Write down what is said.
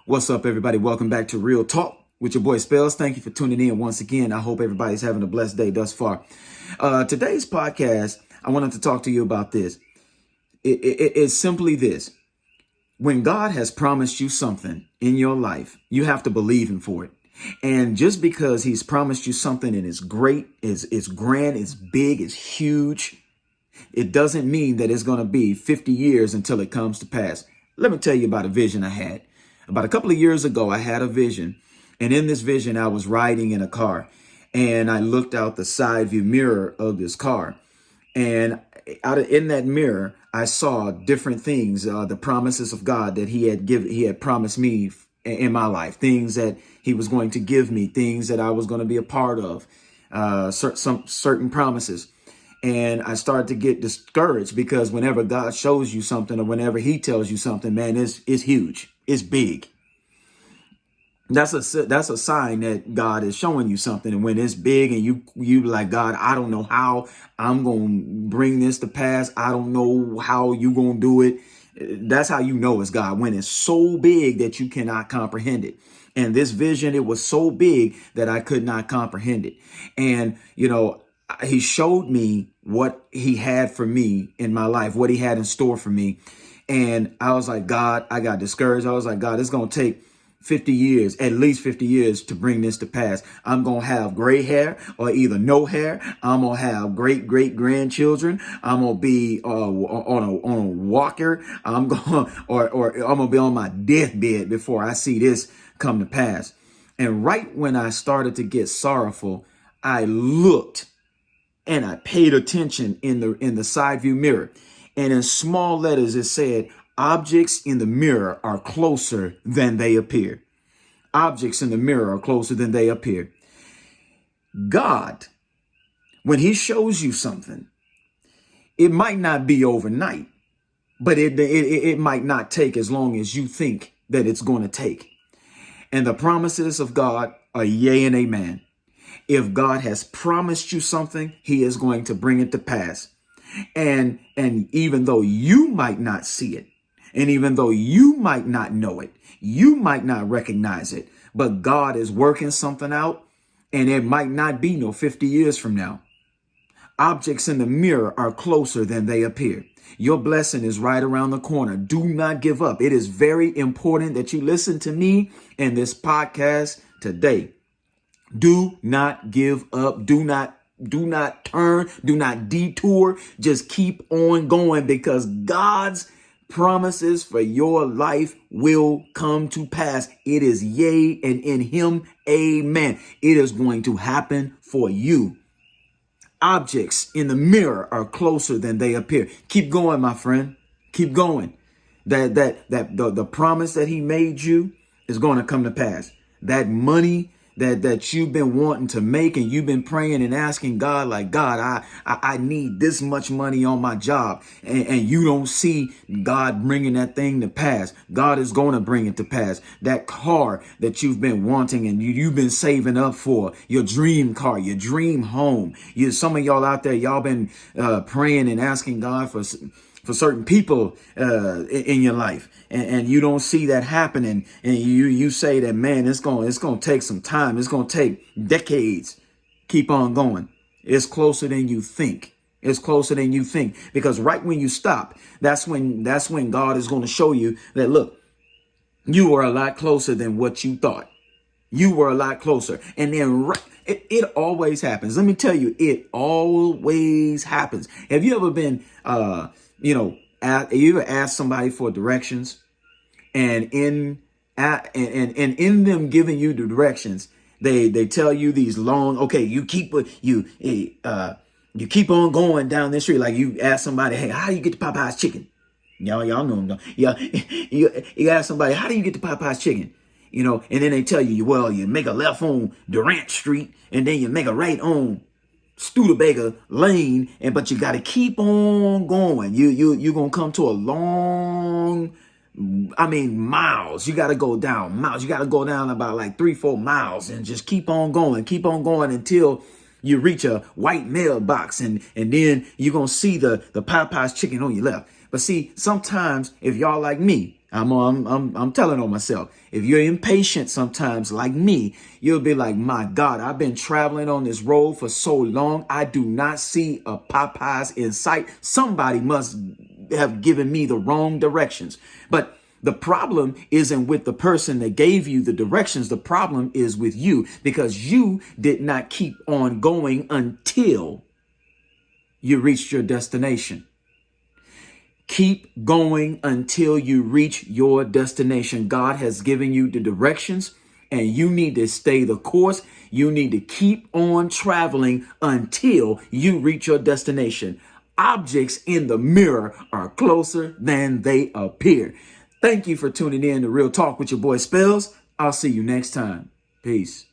What's up, everybody? Welcome back to Real Talk with your boy Spells. Thank you for tuning in once again. I hope everybody's having a blessed day thus far. Today's podcast, I wanted to talk to you about this. It's simply this. When God has promised you something in your life, you have to believe him for it. And just because he's promised you something and it's great, it's grand, it's big, it's huge, it doesn't mean that it's going to be 50 years until it comes to pass. Let me tell you about a vision I had. About a couple of years ago, I had a vision. And in this vision, I was riding in a car and I looked out the side view mirror of this car. And in that mirror, I saw different things, the promises of God that he had promised me in my life, things that he was going to give me, things that I was going to be a part of, some certain promises. And I started to get discouraged because whenever God shows you something or whenever he tells you something, man, it's huge. It's big. That's a sign that God is showing you something. And when it's big and you like, God, I don't know how I'm going to bring this to pass. I don't know how you going to do it. That's how you know it's God, when it's so big that you cannot comprehend it. And this vision, it was so big that I could not comprehend it. And, he showed me what he had for me in my life, what he had in store for me. And I was like, God, I got discouraged. I was like, God, it's going to take 50 years, at least 50 years to bring this to pass. I'm going to have gray hair or either no hair. I'm going to have great grandchildren. I'm going to be on a walker. I'm going to be on my deathbed before I see this come to pass. And right when I started to get sorrowful, I looked and I paid attention in the side view mirror. And in small letters, it said, objects in the mirror are closer than they appear. Objects in the mirror are closer than they appear. God, when he shows you something, it might not be overnight, but it might not take as long as you think that it's going to take. And the promises of God are yea and amen. If God has promised you something, he is going to bring it to pass. And even though you might not see it, and even though you might not know it, you might not recognize it, but God is working something out, and it might not be no 50 years from now. Objects in the mirror are closer than they appear. Your blessing is right around the corner. Do not give up. It is very important that you listen to me in this podcast today. Do not give up. Do not turn. Do not detour. Just keep on going, because God's promises for your life will come to pass. It is yea, and in him, amen. It is going to happen for you. Objects in the mirror are closer than they appear. Keep going, my friend. Keep going. The promise that he made you is going to come to pass. That money that you've been wanting to make, and you've been praying and asking God, like, God, I need this much money on my job, and you don't see God bringing that thing to pass. God is going to bring it to pass. That car that you've been wanting and you've been saving up for, your dream car, your dream home. Some of y'all out there, y'all been praying and asking God for certain people in your life, and you don't see that happening, and you say that, man, it's going to take some time. It's going to take decades. Keep on going. It's closer than you think. It's closer than you think, because right when you stop, that's when God is going to show you that, look, you were a lot closer than what you thought. You were a lot closer. And then it always happens. Let me tell you, it always happens. Have you ever been you ever asked somebody for directions, and in them giving you the directions, they tell you these long, okay, you keep on going down this street. Like, you ask somebody, hey, how do you get to Popeye's chicken? Y'all know them. Yeah, you ask somebody, how do you get to Popeye's chicken? And then they tell you, well, you make a left on Durant Street, and then you make a right on Studebaker Lane, but you got to keep on going. You're going to come to a long, miles. You got to go down miles. You got to go down about like 3-4 miles, and just keep on going until you reach a white mailbox, and then you're going to see the Popeye's chicken on your left. But see, sometimes if y'all like me, I'm telling on myself. If you're impatient sometimes, like me, you'll be like, my God, I've been traveling on this road for so long. I do not see a Popeyes in sight. Somebody must have given me the wrong directions. But the problem isn't with the person that gave you the directions. The problem is with you, because you did not keep on going until you reached your destination. Keep going until you reach your destination. God has given you the directions, and you need to stay the course. You need to keep on traveling until you reach your destination. Objects in the mirror are closer than they appear. Thank you for tuning in to Real Talk with your boy Spells. I'll see you next time. Peace.